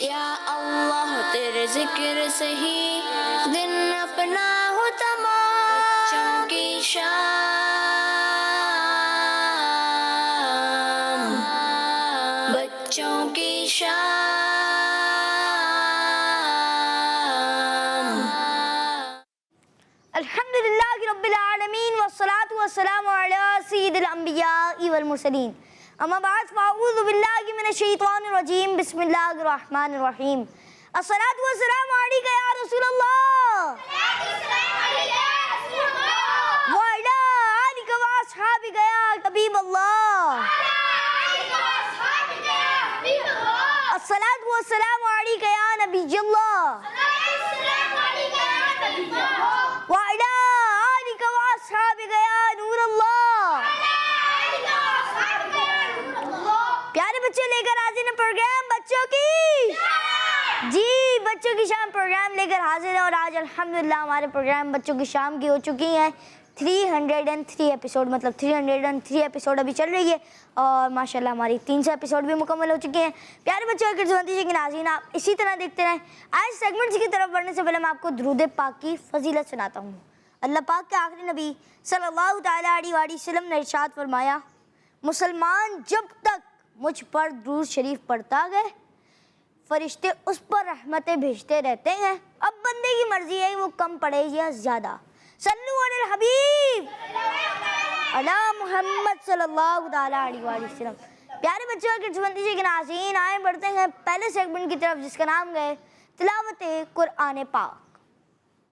یا اللہ تیرے ذکر سے ہی دن اپنا ہو تمام، بچوں کی شام، بچوں کی شام۔ الحمدللہ رب العالمین والصلاة والسلام علی سید الانبیاء والمرسلین، اما بعد فاعوذ باللہ من الشیطان الرجیم، بسم اللہ الرحمن الرحیم۔ الصلاة والسلام علیکہ یا رسول اللہ، وعلی آلکہ واصحابکہ یا حبیب اللہ، الصلاة والسلام علیکہ یا نبی اللہ، وعلی آلکہ واصحابکہ یا نور اللہ۔ پیارے بچے لے کر حاضر ہیں پروگرام بچوں کی، جی بچوں کی شام پروگرام لے کر حاضر ہیں، اور آج الحمدللہ ہمارے پروگرام بچوں کی شام کی ہو چکی ہیں 303 ایپیسوڈ، مطلب 303 ایپیسوڈ ابھی چل رہی ہے، اور ماشاءاللہ ہماری 300 ایپیسوڈ بھی مکمل ہو چکے ہیں۔ پیارے بچوں کے جی کہ ناظرین آپ اسی طرح دیکھتے رہیں۔ آج سیگمنٹس کی طرف بڑھنے سے پہلے میں آپ کو درود پاک کی فضیلت سناتا ہوں۔ اللہ پاک کے آخری نبی صلی اللہ تعالیٰ علیہ وآلہ وسلم نے ارشاد فرمایا، مسلمان جب تک مجھ پر درود شریف پڑھتا گئے فرشتے اس پر رحمتیں بھیجتے رہتے ہیں، اب بندے کی مرضی ہے وہ کم پڑھے یا زیادہ۔ صلو علی الحبیب علی محمد صلی اللہ تعالیٰ علیہ وآلہ وسلم۔ پیارے بچوں کے ناظرین آئے بڑھتے ہیں پہلے سیگمنٹ کی طرف، جس کا نام ہے تلاوت قرآن پاک۔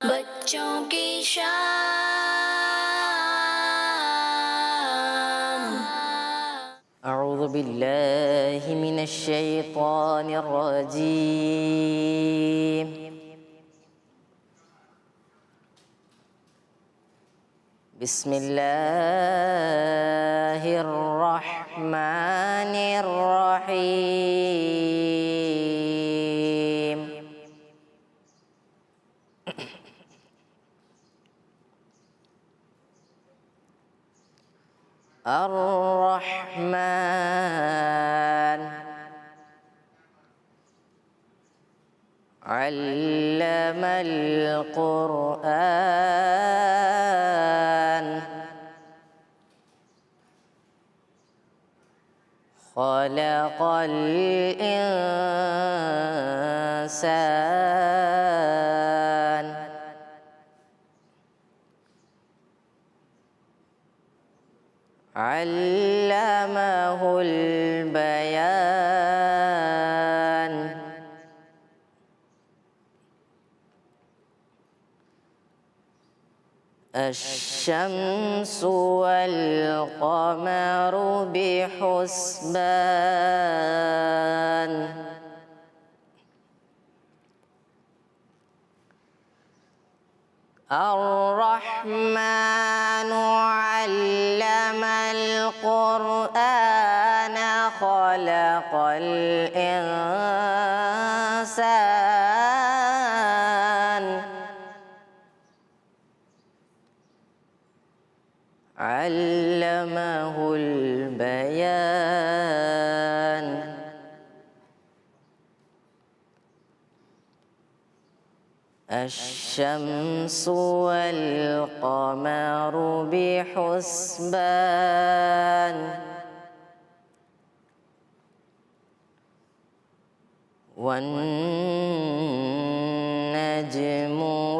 بچوں کی شام۔ اعوذ باللہ من الشیطان الرجیم، بسم اللہ الرحمن الرحیم۔ الرحمن علم القرآن، خلق الإنسان، علمه البيان، الشمس والقمر بحسبان، الرحمن علم القرآن، خلق الإنسان، علمه البيان، الشمس والقمر بحسبان، والنجم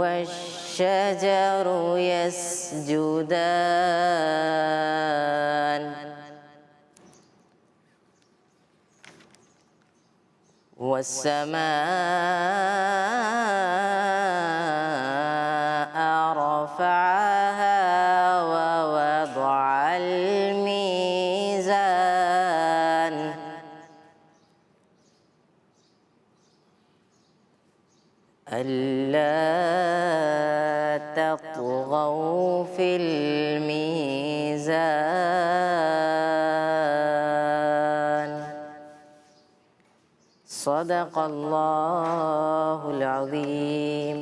والشجر يسجدان، والسماء رفعها ووضع الميزان، ألا تطغوا في الميزان، صدق اللہ العظیم۔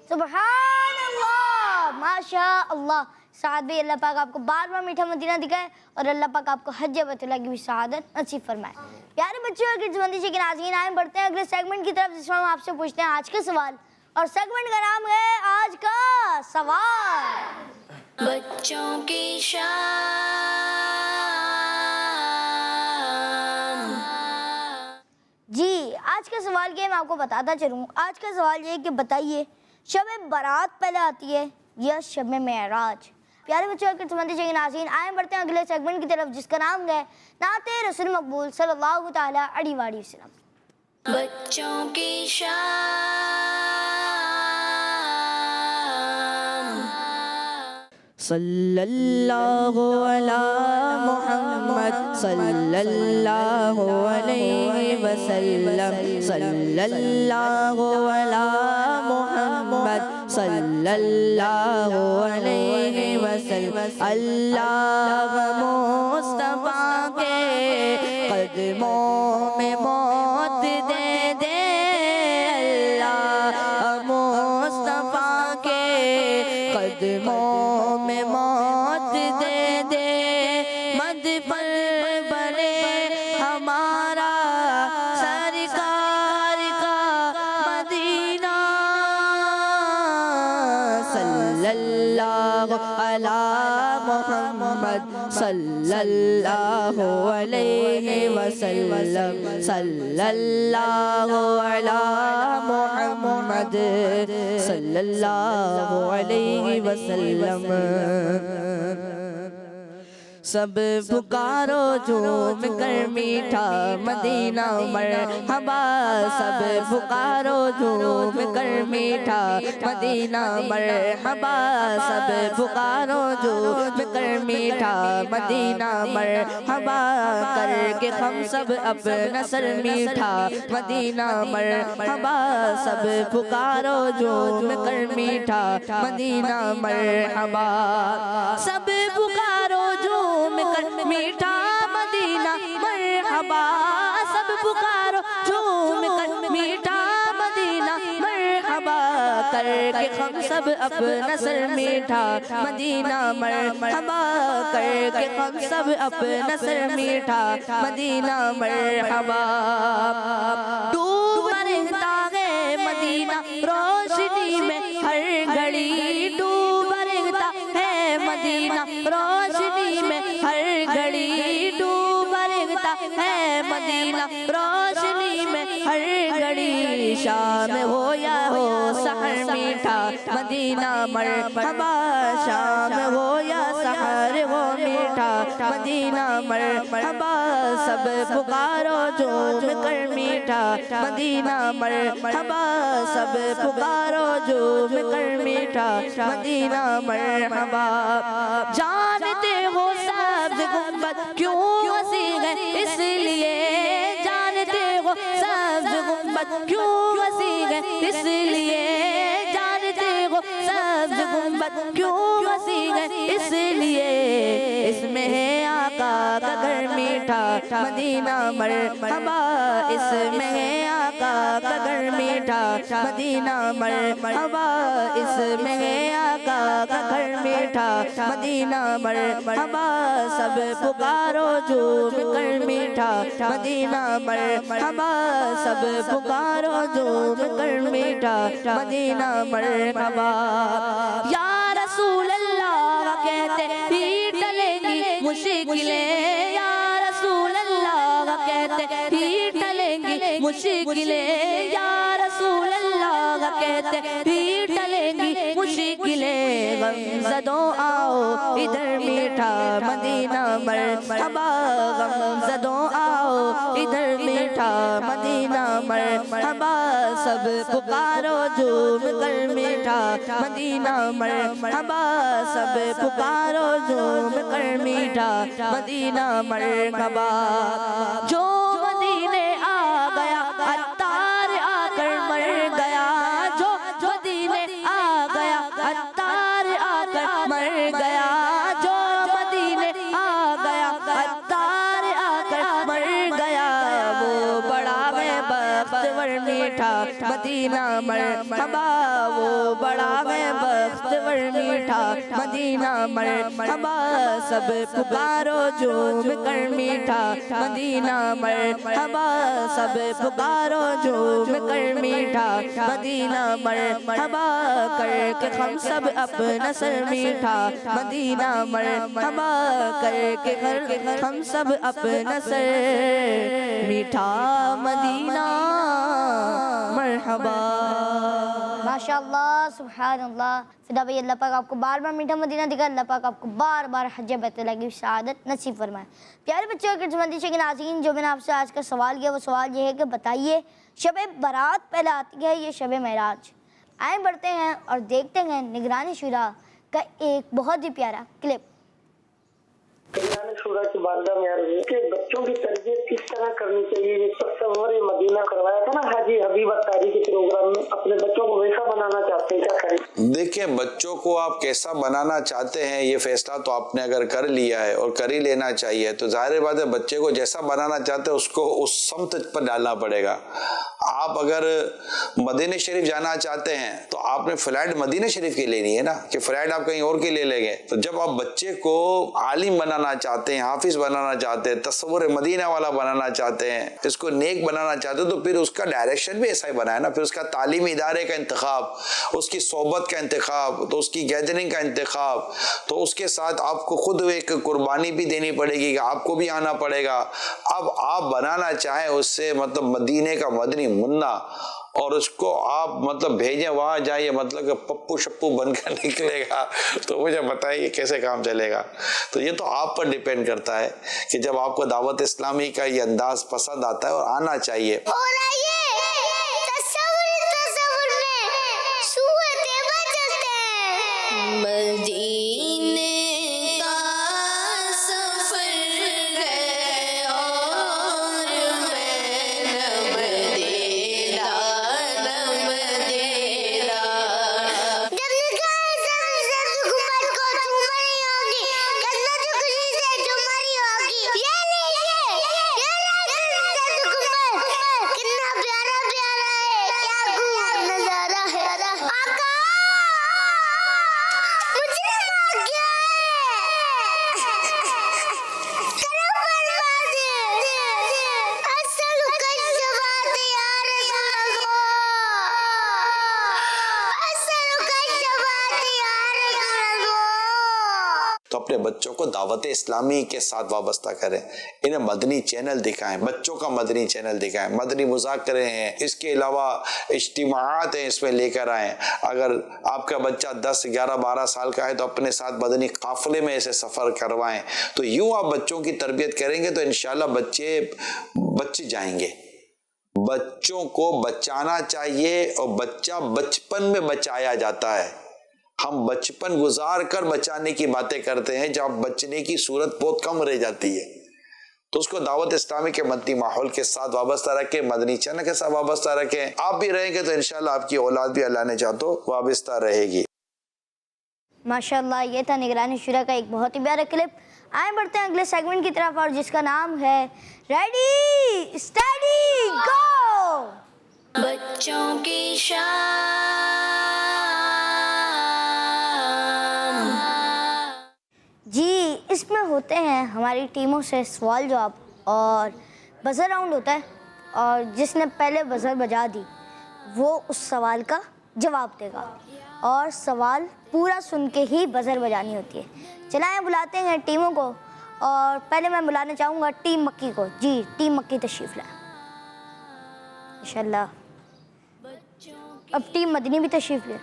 سبحان اللہ، ماشاء اللہ۔ سعد بھائی اللہ پاک آپ کو بار بار میٹھا مدینہ دکھائے، اور اللہ پاک آپ کو حج بیت اللہ کی بھی سعادت نصیب فرمائے۔ پیارے بچوں اور کڈزمندی کے ناظرین، آئیں بڑھتے ہیں اگلے سیگمنٹ کی طرف، جس میں ہم آپ سے پوچھتے ہیں آج کا سوال، اور سیگمنٹ کا نام ہے آج کا سوال۔ بچوں کی شان۔ جی آج کا سوال کیا ہے میں آپ کو بتاتا چلوں۔ آج کا سوال یہ ہے کہ بتائیے شب برات پہلے آتی ہے یا شب معراج؟ پیارے بچوں اور کڈزمندی کے ناظرین، آئیں بڑھتے ہیں اگلے سیگمنٹ کی طرف، جس کا نام ہے نعت رسول مقبول صلی اللہ تعالیٰ علیہ وآلہ وسلم۔ بچوں کی شان۔ صلی اللہ علی محمد صلی اللہ علیہ وسلم، صلی اللہ علی محمد صلی اللہ علیہ وسلم۔ اللہ مصطفیٰ کے قدموں میں موت دے دے، اللہ مصطفیٰ کے قدموں میں موت دے دے، مد پر بنے ہمارا سرکار کا مدینہ، صلی اللہ علی محمد صلی اللہ علیہ وسلم، صلی اللہ علی محمد صلی اللہ علیہ وسلم۔ سب پکارو جھوم کر میٹھا مدینہ مرحبا، سب پکارو جھوم کر میٹھا مدینہ مرحبا، سب پکارو جھوم کر میٹھا مدینہ مرحبا، کر کے ہم سب اپنا سر میٹھا مدینہ مرحبا، سب پکارو جھوم کر میٹھا مدینہ مرحبا، سب پکارو جھوم کر میٹھا مدینہ مرحبا، سب پکارو جھوم کر میٹھا مدینہ مرحبا، کر کے ہم سب اپنا سر میٹھا مدینہ مرحبا، کر کے ہم سب اپنا سر میٹھا مدینہ مرحبا۔ ڈوب رہتا ہے مدینہ روشنی میں ہر گھڑی، ڈوب رہتا ہے مدینہ روشنی میں ہر گھڑی، ڈوب رہتا ہے مدینہ روشنی میں ہر گھڑی، شام ہو یا ہو سحر میٹھا مدینہ مرحبا، شام ہو یا سحر ہو میٹھا مدینہ مرحبا، سب پکارو جھوم کر میٹھا مدینہ مرحبا، سب پکارو جھوم کر میٹھا مدینہ مرحبا۔ جانتے ہو سبز گنبد کیوں وسیع ہے اس لیے، جانتے ہو سبز گنبد کیوں وسیع ہے اس لیے، جانتے ہو سبز گنبد کیوں وسیع ہے اس لیے، اس میں ہے آقا کا گھر میٹھا مدینہ مرحبا، اس میں ہے آقا کا گھر میٹھا مدینہ مرحبا، اس میں ہے آقا کا گھر میٹھا مدینہ مرحبا، سب پکارو جھوم کر میٹھا مدینہ مرحبا، سب پکارو جھوم کر میٹھا مدینہ مرحبا۔ یا رسول اللہ کہتے ہی ٹلیں گی مشکلیں، یا رسول اللہ کہتے ہی ٹلیں گی مشکلیں، یا رسول اللہ کہتے ہی ٹلیں گی مشکلیں، غم زدوں آؤ ادھر میٹھا مدینہ مرحبا، غم زدوں آؤ ادھر میٹھا مدینہ مرحبا، سب پکارو جھوم کر میٹھا مدینہ مرحبا، سب پکارو جھوم کر میٹھا مدینہ مرحبا۔ جو مدینے آ گیا عطار آ کر مر گیا، جو مدینے آ گیا عطار آ کر مر گیا، جو مدینے آ گیا عطار آ کر مر گیا، وہ بڑا ہے بختور میٹھا میٹھا مدینہ مرحبا وہ بڑا ہے بختور میٹھا مدینہ مرحبا سب پکارو جھوم کر میٹھا مدینہ مرحبا سب پکارو جھوم کر میٹھا مدینہ مرحبا کر کے ہم سب اپنا سر میٹھا مدینہ مرحبا کر کے ہم سب اپنا سر میٹھا مدینہ مرحبا. ماشاءاللہ سبحان اللہ. فدا بھائی اللہ پاک آپ کو بار بار میٹھا مدینہ دکھا، اللہ پاک آپ کو بار بار حج بیت اللہ کی سعادت نصیب فرمائے. پیارے بچوں کے مندیشے کے ناظرین، جو میں نے آپ سے آج کا سوال کیا وہ سوال یہ ہے کہ بتائیے شب برات پہلے آتی ہے یہ شب معراج؟ آئیں بڑھتے ہیں اور دیکھتے ہیں نگران شورا کا ایک بہت ہی پیارا کلپ. نگران شورا کی بارگاہ میں عرض ہے کہ بچوں کی تربیت کس طرح کرنی چاہیے. یہ تصور مدینہ کروایا تھا نا حاجی حبیب اتاری کے پروگرام میں، اپنے بچوں کو ویسا بنانا چاہتے ہیں، کیا کریں؟ دیکھیں بچوں کو آپ کیسا بنانا چاہتے ہیں یہ فیصلہ تو آپ نے اگر کر لیا ہے اور کر ہی لینا چاہیے، تو ظاہر بات ہے بچے کو جیسا بنانا چاہتے ہیں اس کو اس سمت پر ڈالنا پڑے گا. آپ اگر مدینہ شریف جانا چاہتے ہیں تو آپ نے فلائٹ مدینہ شریف کی لینی ہے نا، کہ فلائٹ آپ کہیں اور کی لے لیں گے. تو جب آپ بچے کو عالم بنانا چاہتے ہیں، حافظ بنانا چاہتے ہیں، تصور مدینہ والا بنانا چاہتے ہیں، اس کو نیک بنانا چاہتے ہیں، تو پھر اس کا ڈائریکشن بھی ایسا ہی بنا ہے نا. پھر اس کا تعلیمی ادارے کا انتخاب، اس کی صحبت کا انتخاب، تو اس کی گیدرنگ کا انتخاب، تو اس کے ساتھ آپ کو خود ایک قربانی بھی دینی پڑے گی کہ آپ کو بھی آنا پڑے گا. اب آپ بنانا چاہیں اس سے مطلب مدینے کا مدنی منا، اور اس کو آپ مطلب بھیجیں وہاں جائیں، مطلب کہ پپو شپو بن کر نکلے گا، تو مجھے بتائیے کیسے کام چلے گا. تو یہ تو آپ پر ڈیپینڈ کرتا ہے کہ جب آپ کو دعوت اسلامی کا یہ انداز پسند آتا ہے اور آنا چاہیے. اور آئیے تصور میں سوئے طیبہ چلتے ہیں. مدینے کا سفر ہے اور میں نب دیرا جب نکال سب حکومت کو چومنی ہوگی، قسمت خوشی سے چماری ہوگی. یہ حکومت کتنا پیارا پیارا ہے، کیا خوب نظارہ ہے. آقا مجھے آ گیا ہے، کرم فرما دے. اسألک الشفاعة یا رسول اللہ، اسألک الشفاعة یا رسول اللہ. تو اپنے بچوں کو دعوت اسلامی کے ساتھ وابستہ کریں، انہیں مدنی چینل دکھائیں، بچوں کا مدنی چینل دکھائیں، مدنی مذاکرے ہیں، اس کے علاوہ اجتماعات ہیں، اس میں لے کر آئیں. اگر آپ کا بچہ 10 11 12 سال کا ہے تو اپنے ساتھ مدنی قافلے میں ایسے سفر کروائیں. تو یوں آپ بچوں کی تربیت کریں گے تو انشاءاللہ بچے جائیں گے. بچوں کو بچانا چاہیے، اور بچہ بچپن میں بچایا جاتا ہے. ہم بچپن گزار کر بچانے کی باتیں کرتے ہیں جہاں بچنے کی صورت بہت کم رہ جاتی ہے. تو اس کو دعوت اسلامی کے مدنی ماحول کے ساتھ وابستہ رکھیں، مدنی چینل کے ساتھ وابستہ رکھیں. آپ بھی رہیں گے تو انشاءاللہ آپ کی اولاد بھی اللہ نے چاہا تو وابستہ رہے گی. ماشاءاللہ یہ تھا نگران شورا کا ایک بہت ہی پیارا کلپ. آئیں بڑھتے ہیں اگلے سیگمنٹ کی طرف، اور جس کا نام ہے ریڈی اسٹڈی گو. بچوں کی شام. جی اس میں ہوتے ہیں ہماری ٹیموں سے سوال جواب، اور بزر راؤنڈ ہوتا ہے، اور جس نے پہلے بزر بجا دی وہ اس سوال کا جواب دے گا، اور سوال پورا سن کے ہی بزر بجانی ہوتی ہے. چلائیں بلاتے ہیں ٹیموں کو، اور پہلے میں بلانا چاہوں گا ٹیم مکی کو. جی ٹیم مکی تشریف لائیں انشاءاللہ. اب ٹیم مدنی بھی تشریف لے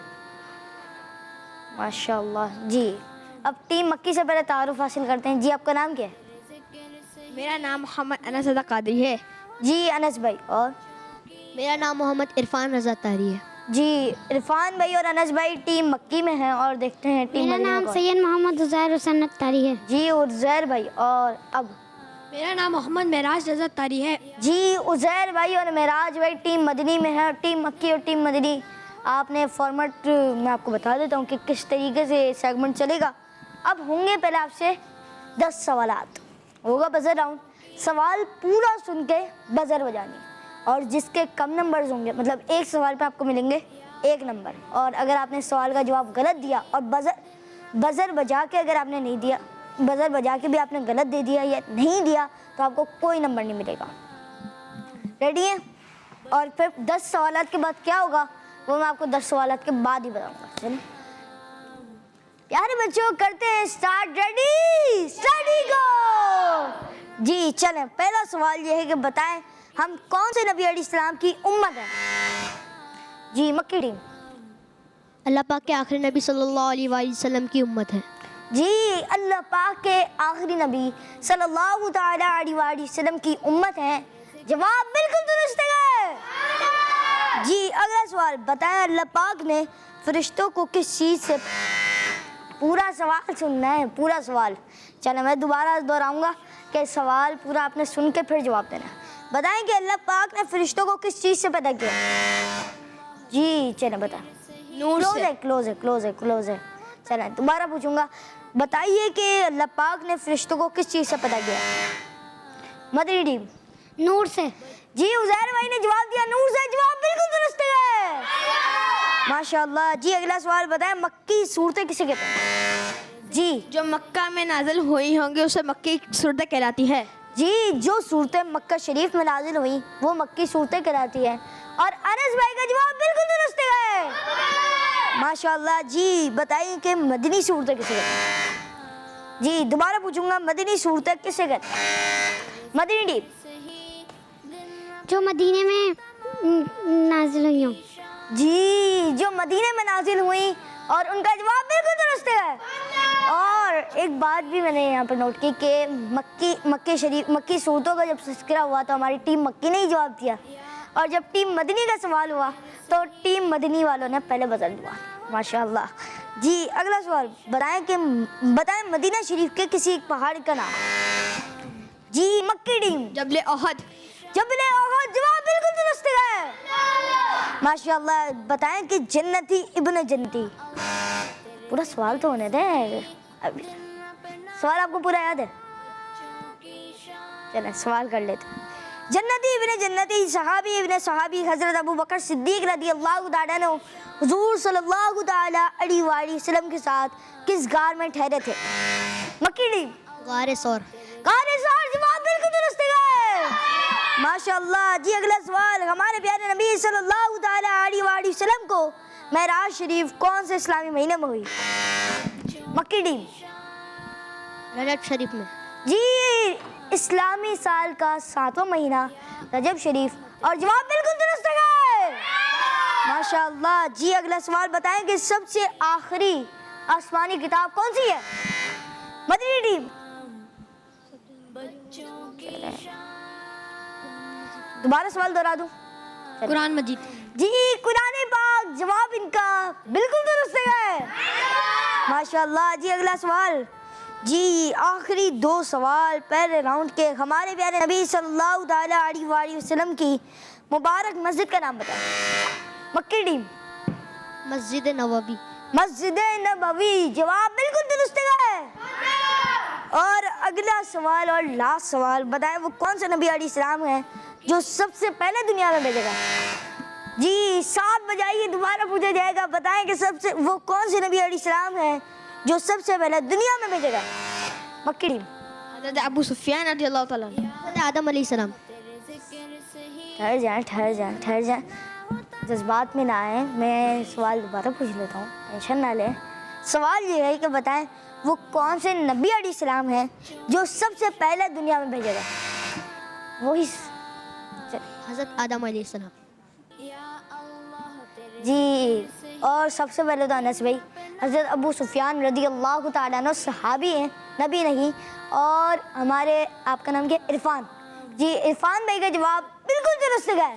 ماشاءاللہ. جی اب ٹیم مکی سے پہلے تعارف حاصل کرتے ہیں. جی آپ کا نام کیا ہے؟ میرا نام محمد انس رضا قادری ہے. جی انس بھائی. اور میرا نام محمد عرفان رضا طاری ہے. جی عرفان بھائی اور انس بھائی ٹیم مکی میں ہیں. اور دیکھتے ہیں ٹیم میرا مدنی نام کون؟ سید محمد عزیر حسین طاری ہے. جی عزیر بھائی. اور اب میرا نام محمد معراج رضا طاری ہے. جی عزیر بھائی اور معراج بھائی ٹیم مدنی میں ہے. اور ٹیم مکی اور ٹیم مدنی، آپ نے فارمیٹ میں آپ کو بتا دیتا ہوں کہ کس طریقے سے سیگمنٹ چلے گا. اب ہوں گے پہلے آپ سے 10 سوالات، ہوگا بزر راؤنڈ. سوال پورا سن کے بزر بجانی. اور جس کے کم نمبرز ہوں گے، مطلب ایک سوال پہ آپ کو ملیں گے 1 نمبر، اور اگر آپ نے سوال کا جواب غلط دیا اور بزر بجا کے اگر آپ نے نہیں دیا، بزر بجا کے بھی آپ نے غلط دے دیا یا نہیں دیا تو آپ کو کوئی نمبر نہیں ملے گا. ریڈی ہیں؟ اور پھر 10 سوالات کے بعد کیا ہوگا وہ میں آپ کو 10 سوالات کے بعد ہی بتاؤں گا. چلیں پیارے بچوں کرتے ہیں اسٹارٹ. ریڈی اسٹڈی گو. جی چلیں پہلا سوال یہ ہے کہ بتائیں ہم کون سے نبی علیہ السلام کی امت ہیں؟ جی مکی ٹیم. اللہ پاک کے آخری نبی صلی اللہ علیہ وآلہ وسلم کی امت ہے. جی اللہ پاک کے آخری نبی صلی اللہ تعالی علیہ وآلہ وسلم کی امت ہیں. جواب بالکل درست ہے. جی اگلا سوال بتائیں اللہ پاک نے فرشتوں کو کس چیز سے، پورا سوال سننا ہے پورا سوال. چلیں میں دوبارہ دہراؤں گا کہ سوال پورا آپ نے سن کے پھر جواب دینا ہے. بتائیں کہ اللہ پاک نے فرشتوں کو کس چیز سے پیدا کیا؟ جی چلیں بتائیں. نور سے. کلوز ہے. چلیں دوبارہ پوچھوں گا. بتائیے کہ اللہ پاک نے فرشتوں کو کس چیز سے پیدا کیا؟ مدری ٹیم. نور سے. جی عزیر بھائی نے جواب دیا نور سے. جواب بالکل درست ہے ماشاءاللہ. جی اگلا سوال بتائیں مکی صورتیں کسے کہتے ہیں؟ جی جو مکہ میں نازل ہوئی ہوں گے اسے مکی صورتیں کہلاتی ہے. جی جو صورتیں مکہ شریف میں نازل ہوئی وہ مکی صورتیں کہلاتی ہیں. اور انس بھائی کا جواب بالکل درست ہے ماشاءاللہ. جی بتائیے کہ مدنی صورتیں کسے کہتے ہیں؟ جی دوبارہ پوچھوں گا مدنی صورتیں کسے کہتے ہیں؟ مدنی ٹیم. جو مدینے میں نازل ہوئی ہوں. جی جو مدینے میں نازل ہوئی اور ان کا جواب بالکل درست ہے. اور ایک بات بھی میں نے یہاں پہ نوٹ کی کہ مکی صورتوں کا جب تذکرہ ہوا تو ہماری ٹیم مکی نے ہی جواب دیا، اور جب ٹیم مدنی کا سوال ہوا تو ٹیم مدنی والوں نے پہلے بدل دیا ماشاءاللہ. جی اگلا سوال بتائیں مدینہ شریف کے کسی ایک پہاڑ کا نام. جی مکی ٹیم. جبل احد. جبل احد. جواب بالکل درست ہے ماشاءاللہ. بتائیں کہ جنتی ابن جنتی. پورا سوال تو ہونے دیں. سوال آپ کو پورا یاد ہے؟ چلیں سوال کر لیتے ہیں. جنتی ابن جنتی صحابی ابن صحابی حضرت ابو بکر صدیق رضی اللہ تعالیٰ عنہ حضور صلی اللہ تعالیٰ علیہ وآلہ وسلم کے ساتھ کس غار میں ٹھہرے تھے؟ مکی ٹیم. غار ثور. غار ثور. جواب بالکل درست ہے ماشاءاللہ. جی اگلا سوال ہمارے پیارے نبی صلی اللہ تعالیٰ علیہ وآلہ وسلم کو معراج شریف کون سے اسلامی مہینے میں ہوئی؟ مکی ٹیم. رجب شریف میں. جی اسلامی سال کا 7واں مہینہ رجب شریف. اور جواب بالکل درست ہے ماشاءاللہ. جی اگلا سوال بتائیں کہ سب سے آخری آسمانی کتاب کون سی ہے؟ مدنی ٹیم. دوبارہ سوال دہرا دوں. قرآن مجید. جی قرآن پاک. جواب ان کا بالکل درست ہے ماشاءاللہ. جی اگلا سوال. جی آخری 2 سوال پہلے راؤنڈ کے. ہمارے پیارے نبی صلی اللہ تعالیٰ علیہ وآلہ وسلم کی مبارک مسجد کا نام بتائیں. مکی ٹیم. مسجد نبوی. مسجد نبوی. جواب بالکل درست ہے. اور اگلا سوال اور لاسٹ سوال بتائیں وہ کون سے نبی علیہ السلام ہیں جو سب سے پہلے دنیا میں بھیجے گئے؟ جی 7 بجائیے دوبارہ پوچھا جائے گا. بتائیں کہ وہ کون سے نبی علیہ السلام ہیں جو سب سے پہلے دنیا میں بھیجے گئے؟ مکی ٹیم. حضرت ابو سفیان رضی اللہ تعالیٰ عنہ. حضرت آدم علیہ السلام. ٹھہر جائیں جذبات میں نہ آئیں. میں سوال دوبارہ پوچھ لیتا ہوں ٹینشن نہ لیں. سوال یہ ہے کہ بتائیں وہ کون سے نبی علیہ السلام ہیں جو سب سے پہلے دنیا میں بھیجے گئے؟ وہی حضرت آدم علیہ السلام. جی اور سب سے پہلے تو انس بھائی حضرت ابو سفیان رضی اللہ تعالیٰ عنہ صحابی ہیں نبی نہیں. اور ہمارے آپ کا نام کیا؟ عرفان. جی عرفان بھائی کا جواب بالکل درست ہے.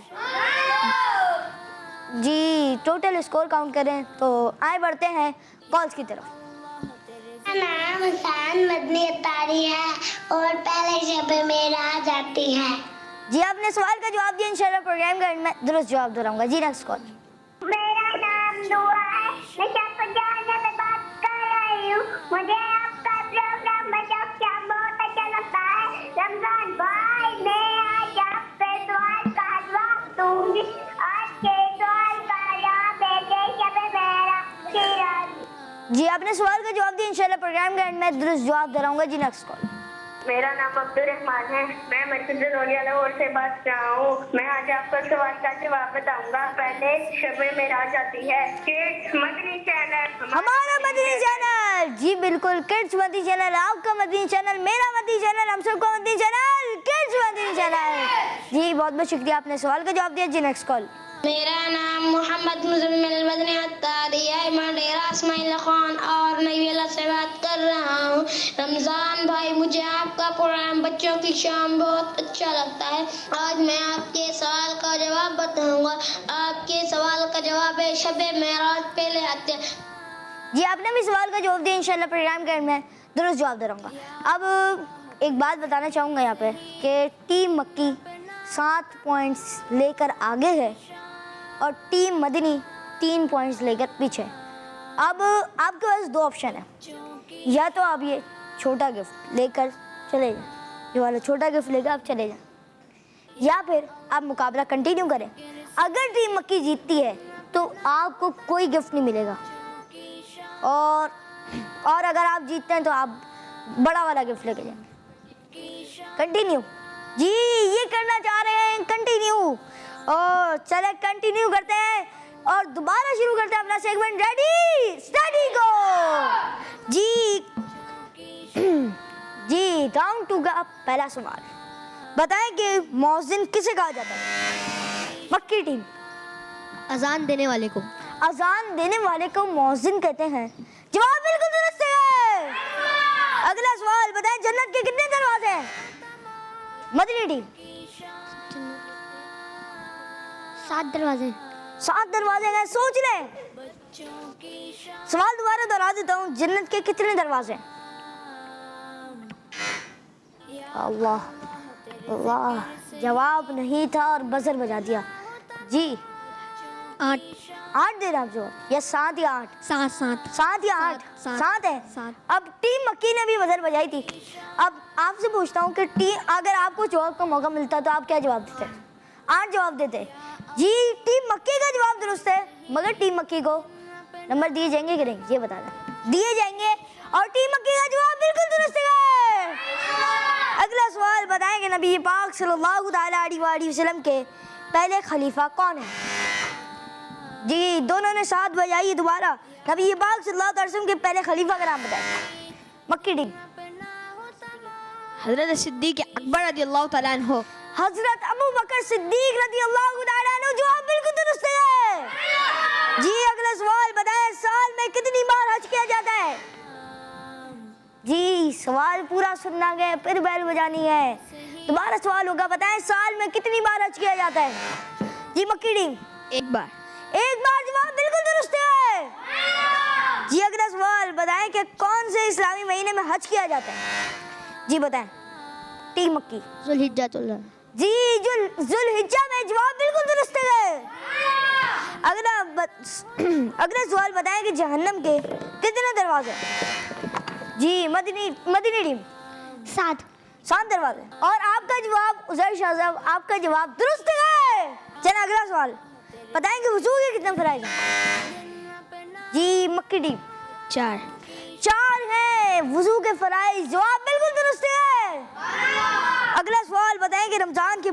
جی ٹوٹل اسکور کاؤنٹ کریں تو آئے بڑھتے ہیں کالز کی طرف. میرا نام حسین مدنی اتاری ہے اور پہلے شب معراج آتی ہے. جی آپ نے سوال کا جواب دیا. انشاءاللہ پروگرام کا میں درست جواب دہراؤں گا. جی نیکسٹ کال. میرا نام دعا ہے. میں شب جانے میں بات کر رہی ہوں. مجھے آپ کا پروگرام کیا بہت اچھا لگتا ہے. رمضان بھائی میں آج آپ سے سوال کا جواب اپنے سوال کا جواب دیں انشاءاللہ پروگرام کے اینڈ میں درست جواب دلاؤں گا. جی نیکسٹ کال. میرا نام عبدالرحمان ہے. میں مسجد الاولیاء لاہور سے بات کر رہا ہوں. میں آج آپ کو سوال کا جواب بتاؤں گا. پہلے شب معراج آتی ہے. کڈس مدنی چینل ہمارا مدنی چینل. جی بالکل, کڈس مدنی چینل, آپ کا مدنی چینل, میرا مدنی چینل, ہم سب کا مدنی چینل, کڈس مدنی چینل. جی بہت بہت شکریہ, آپ نے سوال کا جواب دیا. جی نیکسٹ کال. میرا نام محمد مزمل مدنی عطاری ہے. میں ڈیرہ اسماعیل خان اور نویلا سے بات کر رہا ہوں. رمضان بھائی, مجھے آپ کا پروگرام بچوں کی شام بہت اچھا لگتا ہے. آج میں آپ کے سوال کا جواب بتاؤں گا. آپ کے سوال کا جواب ہے شب معراج پہلے آتے ہیں. جی آپ نے بھی سوال کا جواب دیا انشاءاللہ پروگرام کے اینڈ میں درست جواب دے رہا ہوں گا. اب ایک بات بتانا چاہوں گا یہاں پہ کہ ٹیم مکی 7 پوائنٹس لے کر آگے ہے اور ٹیم مدنی 3 پوائنٹس لے کر پیچھے. اب آپ کے پاس 2 آپشن ہیں. یا تو آپ یہ چھوٹا گفٹ لے کر چلے جائیں, یہ والا چھوٹا گفٹ لے کر آپ چلے جائیں, یا پھر آپ مقابلہ کنٹینیو کریں. اگر ٹیم مکی جیتتی ہے تو آپ کو کوئی گفٹ نہیں ملے گا, اور اگر آپ جیتتے ہیں تو آپ بڑا والا گفٹ لے کے جائیں. کنٹینیو. جی یہ کرنا چاہ رہے ہیں کنٹینیو, اور چلے کنٹینیو کرتے ہیں اور دوبارہ شروع کرتے ہیں اپنا سیگمنٹ. ریڈی اسٹڈی گو. جی راؤنڈ 2 کا پہلا سوال, بتائیں کہ مؤذن کسے کہا جاتا ہے؟ مکی ٹیم. اذان دینے والے کو. اذان دینے والے کو مؤذن کہتے ہیں. جواب بالکل درست ہے. اگلا سوال, بتائیں جنت کے کتنے دروازے ہیں؟ مدنی ٹیم. 7 دروازے. 7 دروازے ہیں. سوچ لیں, سوال دوبارہ دوہرا دیتا ہوں, جنت کے کتنے دروازے ہیں؟ اللہ اللہ, جواب نہیں تھا اور بزر بجا دیا. جی 8 دے رہا آپ جواب, یا 7 یا 8؟ 7 یا 8؟ 7 ہے. اب ٹیم مکی نے بھی بزر بجائی تھی. اب آپ سے پوچھتا ہوں کہ اگر آپ کو جواب کا موقع ملتا تو آپ کیا جواب دیتے؟ 8 جواب دیتے. جی ٹیم مکی کا جواب درست ہے, مگر ٹیم مکی کو نمبر دیے جائیں گے کہ نہیں یہ بتا دیں. دیے جائیں گے, اور ٹیم مکی کا جواب بالکل درست ہے. اگلا سوال, بتائیں کہ نبی پاک صلی اللہ تعالیٰ علیہ وسلم کے پہلے خلیفہ کون ہیں؟ جی دونوں نے 7 بجائی. دوبارہ نبی پاک صلی اللہ علیہ وسلم کے پہلے خلیفہ کا نام بتائیں. مکی ٹیم. حضرت صدیق اکبر رضی اللہ تعالیٰ عنہ. حضرت ابو بکر صدیق رضی اللہ تعالیٰ عنہ. جواب بالکل درست ہے. جی اگلا سوال, بتائیں سال میں کتنی بار حج کیا جاتا ہے؟ جی سوال پورا سننا ہے, پھر بیل بجانی ہے. دوبارہ سوال ہوگا, بتائیں سال میں کتنی بار حج کیا جاتا ہے؟ جی مکی ٹیم. 1 بار. 1 بار. جواب بالکل درست ہے. جی اگلا سوال, بتائیں کہ کون سے اسلامی مہینے میں حج کیا جاتا ہے؟ جی بتائیں ٹیم مکی. ذوالحجہ. جی ذوالحجہ میں. جواب بالکل درست ہے. اگلا سوال, بتائیں کہ جہنم کے کتنے دروازے ہیں؟ جی مدنی ٹیم. 7 دروازے. اور آپ کا جواب عزیر شاہ صاحب, آپ کا جواب درست ہے. چلیں اگلا سوال, بتائیں کہ وضو کے کتنے فرائض ہیں؟ جی مکی ٹیم. 4 ہیں وضو کے فرائض. جواب بالکل درست ہے. اگلا سوال, بتائیں کہ رمضان کے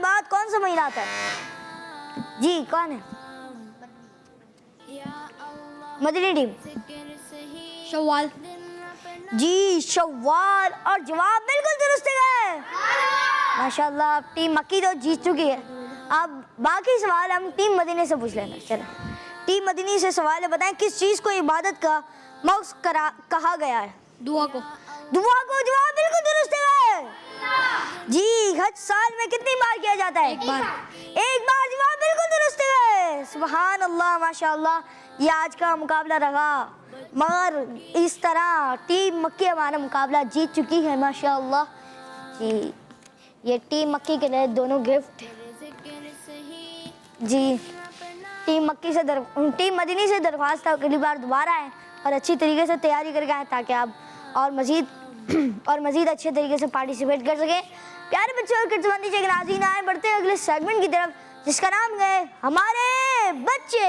بعد کون سا مہینہ آتا ہے؟ جی کون ہے؟ مدنی ٹیم. شوال. جی شوال, اور جواب بالکل درست ہے. ماشاءاللہ ٹیم مکی تو جیت چکی ہے. اب باقی سوال ہم ٹیم مدنی سے پوچھ لینا. چلیں ٹیم مدنی سے سوال ہے, بتائیں کس چیز کو عبادت کا مقصد کہا گیا ہے؟ دعا کو. جواب بالکل درست ہے. جی حج سال میں کتنی بار کیا جاتا ہے؟ 1 بار. 1 بار. جواب بالکل درست ہے. سبحان اللہ, ماشاءاللہ. یہ آج کا مقابلہ رہا, مگر اس طرح ٹیم مکی ہمارا مقابلہ جیت چکی ہے ماشاءاللہ. جی یہ ٹیم مکی کے لیے دونوں گفٹ. جی ٹیم مدنی سے درخواست اگلی بار دوبارہ آئیں اور اچھی طریقے سے تیاری کر کے آئیں تاکہ آپ اور مزید اچھے طریقے سے پارٹیسپیٹ کر سکیں. پیارے بچے اور کڈس مدنی کے ناظرین, آئیں بڑھتے ہیں اگلے سیگمنٹ کی طرف جس کا نام ہے ہمارے بچے.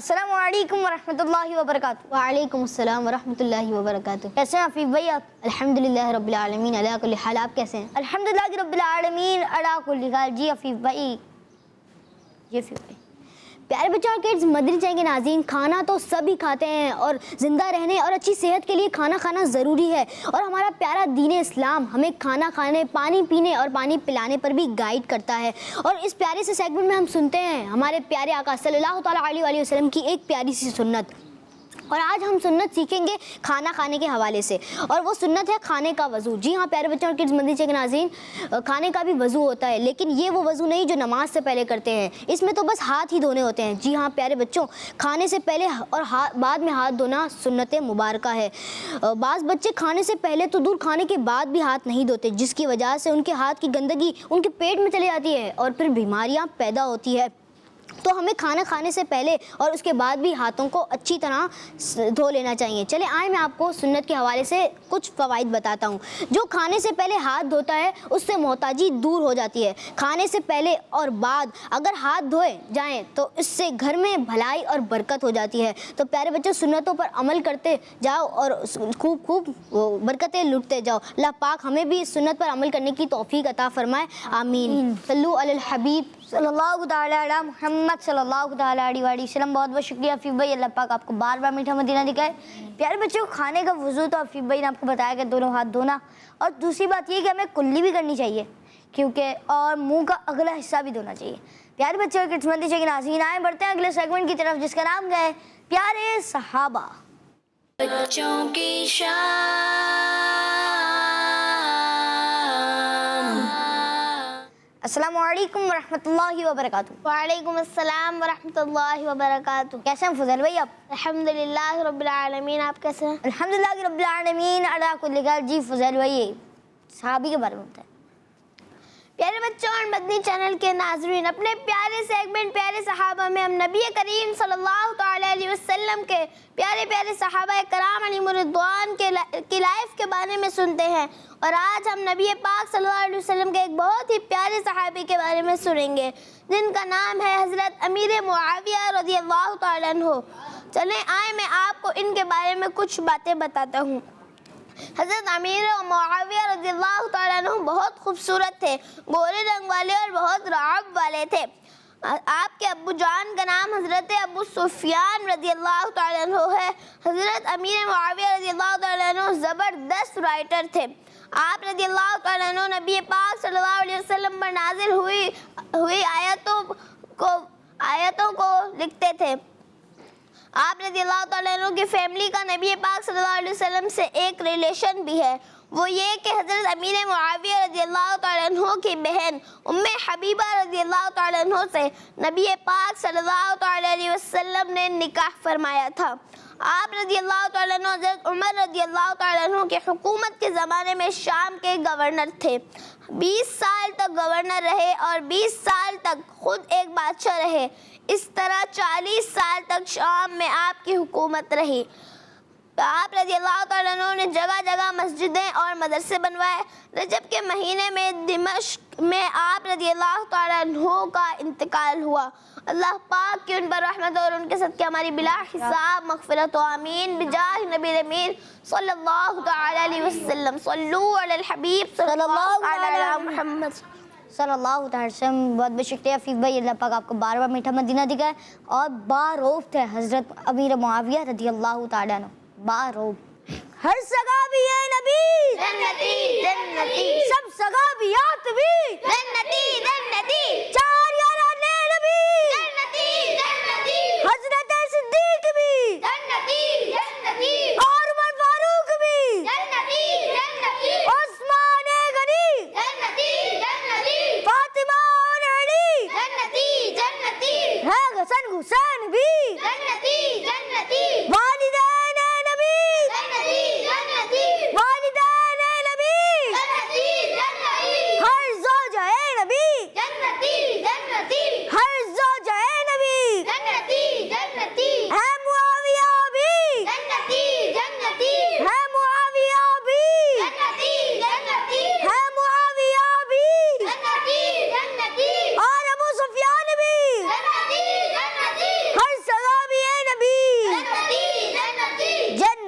السلام علیکم ورحمۃ اللہ وبرکاتہ. وعلیکم السلام ورحمۃ اللہ وبرکاتہ. کیسے ہیں عفیف بھائی آپ؟ الحمدللہ رب العالمین علی کل حال. آپ کیسے ہیں؟ الحمدللہ رب العالمین علی کل حال. جی عفیف بھائی. پیارے بچوں اور کڈز، مدنی چینل کے ناظرین، کھانا تو سبھی کھاتے ہیں اور زندہ رہنے اور اچھی صحت کے لیے کھانا کھانا ضروری ہے. اور ہمارا پیارا دین اسلام ہمیں کھانا کھانے، پانی پینے اور پانی پلانے پر بھی گائیڈ کرتا ہے. اور اس پیارے سے سیگمنٹ میں ہم سنتے ہیں ہمارے پیارے آقا صلی اللہ تعالیٰ علیہ وآلہ وسلم کی ایک پیاری سی سنت. اور آج ہم سنت سیکھیں گے کھانا کھانے کے حوالے سے، اور وہ سنت ہے کھانے کا وضو. جی ہاں پیارے بچوں اور کڈز مدنی چینل کے ناظرین، کھانے کا بھی وضو ہوتا ہے، لیکن یہ وہ وضو نہیں جو نماز سے پہلے کرتے ہیں. اس میں تو بس ہاتھ ہی دھونے ہوتے ہیں. جی ہاں پیارے بچوں، کھانے سے پہلے اور بعد میں ہاتھ دھونا سنت مبارکہ ہے. بعض بچے کھانے سے پہلے تو دور کھانے کے بعد بھی ہاتھ نہیں دھوتے، جس کی وجہ سے ان کے ہاتھ کی گندگی ان کے پیٹ میں چلی جاتی ہے اور پھر بیماریاں پیدا ہوتی ہے. تو ہمیں کھانا کھانے سے پہلے اور اس کے بعد بھی ہاتھوں کو اچھی طرح دھو لینا چاہیے. چلے آئیں میں آپ کو سنت کے حوالے سے کچھ فوائد بتاتا ہوں. جو کھانے سے پہلے ہاتھ دھوتا ہے اس سے محتاجی دور ہو جاتی ہے. کھانے سے پہلے اور بعد اگر ہاتھ دھوئے جائیں تو اس سے گھر میں بھلائی اور برکت ہو جاتی ہے. تو پیارے بچوں، سنتوں پر عمل کرتے جاؤ اور خوب برکتیں لوٹتے جاؤ. اللہ پاک ہمیں بھی اس سنت پر عمل کرنے کی توفیق عطا فرمائے. آمین. صلو علی الحبیب صلی اللہ تعالیٰ علی محمد صلی اللہ تعالیٰ علیہ وآلہ وسلم. بہت بہت شکریہ عفیف بھائی. اللہ پاک آپ کو بار بار میٹھا مدینہ دکھائے. پیارے بچوں، کھانے کا وضو تو عفیف بھائی نے آپ کو بتایا کہ دونوں ہاتھ دھونا، اور دوسری بات یہ کہ ہمیں کلی بھی کرنی چاہیے کیونکہ، اور منہ کا اگلا حصہ بھی دھونا چاہیے. پیارے بچوں اور کڈز مدنی چینل کے ناظرین، آئیں بڑھتے ہیں اگلے سیگمنٹ کی طرف جس کا نام ہے پیارے صحابہ. بچوں کی شام. السلام علیکم ورحمۃ اللہ وبرکاتہ. وعلیکم السلام ورحمۃ اللہ وبرکاتہ. کیسے ہیں فضل بھائی آپ؟ الحمدللہ رب العالمین. آپ کیسے ہیں؟ الحمدللہ رب العالمین علی کل حال. جی فضل بھائی، صحابی کے بارے میں بتائیں. پیارے بچوں اور مدنی چینل کے ناظرین، اپنے پیارے سیگمنٹ پیارے صحابہ میں ہم نبی کریم صلی اللہ تعالیٰ علیہ وسلم کے پیارے پیارے صحابہ کرام علیہم الرضوان کی لائف کے بارے میں سنتے ہیں. اور آج ہم نبی پاک صلی اللہ علیہ وسلم کے ایک بہت ہی پیارے صحابی کے بارے میں سنیں گے جن کا نام ہے حضرت امیر معاویہ رضی اللہ تعالیٰ عنہ. چلیں آئیں میں آپ کو ان کے بارے میں کچھ باتیں بتاتا ہوں. حضرت امیر معاویہ رضی اللہ تعالیٰ عنہ بہت خوبصورت تھے، گورے رنگ والے اور بہت رعب والے تھے. آپ کے ابو جان کا نام حضرت ابو سفیان رضی اللہ تعالیٰ عنہ ہے. حضرت امیر معاویہ رضی اللہ تعالیٰ عنہ زبردست رائٹر تھے. آپ رضی اللہ تعالیٰ عنہ نبی پاک صلی اللہ علیہ وسلم پر نازل ہوئی آیتوں کو لکھتے تھے. آپ رضی اللہ تعالیٰ عنہ کی فیملی کا نبی پاک صلی اللہ علیہ وسلم سے ایک ریلیشن بھی ہے، وہ یہ کہ حضرت امیر معاویہ رضی اللہ تعالیٰ عنہ کی بہن ام حبیبہ رضی اللہ تعالیٰ عنہ سے نبی پاک صلی اللہ تعالیٰ علیہ وسلم نے نکاح فرمایا تھا. آپ رضی اللہ تعالیٰ عنہ حضرت عمر رضی اللہ تعالیٰ عنہ کی حکومت کے زمانے میں شام کے گورنر تھے. 20 سال تک گورنر رہے اور 20 سال تک خود ایک بادشاہ رہے. اس طرح 40 سال تک شام میں آپ کی حکومت رہی. آپ رضی اللہ تعالیٰ عنہ نے جگہ جگہ مسجدیں اور مدرسے بنوائے. رجب کے مہینے میں دمشق میں آپ رضی اللہ تعالیٰ عنہ کا انتقال ہوا. اللہ پاک کی ان پر رحمت اور ان کے صدقے ہماری بلا حساب مغفرت و آمین بجاہ نبی امین صلی اللہ تعالیٰ علیہ وسلم. صلو علی الحبیب صلی اللہ علی محمد صلی اللہ تعالیٰ وسلم. بہت بہت شکریہ عفیف بھائی. اللہ پاک آپ کو بار بار میٹھا مدینہ دکھائے. اور باروف تھے حضرت امیر معاویہ رضی اللہ تعالیٰ عنہ. باروف. ہر سگا بھی ہے نبی جنتی جنتی، سب سگا بھی جنتی جنتی، چار یاران نبی جنتی جنتی، حضرت صدیق بھی جنتی جنتی، اور عمر فاروق بھی جنتی جنتی، عثمان غنی جنتی جنتی، فاطمہ اور علی جنتی جنتی، ہے حسن حسین بھی جنتی جنتی، والدین نبی جنتی جنتی، والدین نبی جنتی جنتی، ہر زوجہ نبی جنتی جنتی، ہر زوجہ نبی جنتی جنتی، ہے معاویہ بھی جنتی جنتی، ہے معاویہ بھی جنتی جنتی، ہے معاویہ بھی جنتی جنتی، اور ابو سفیان بھی جنتی جنتی، ہر صحابی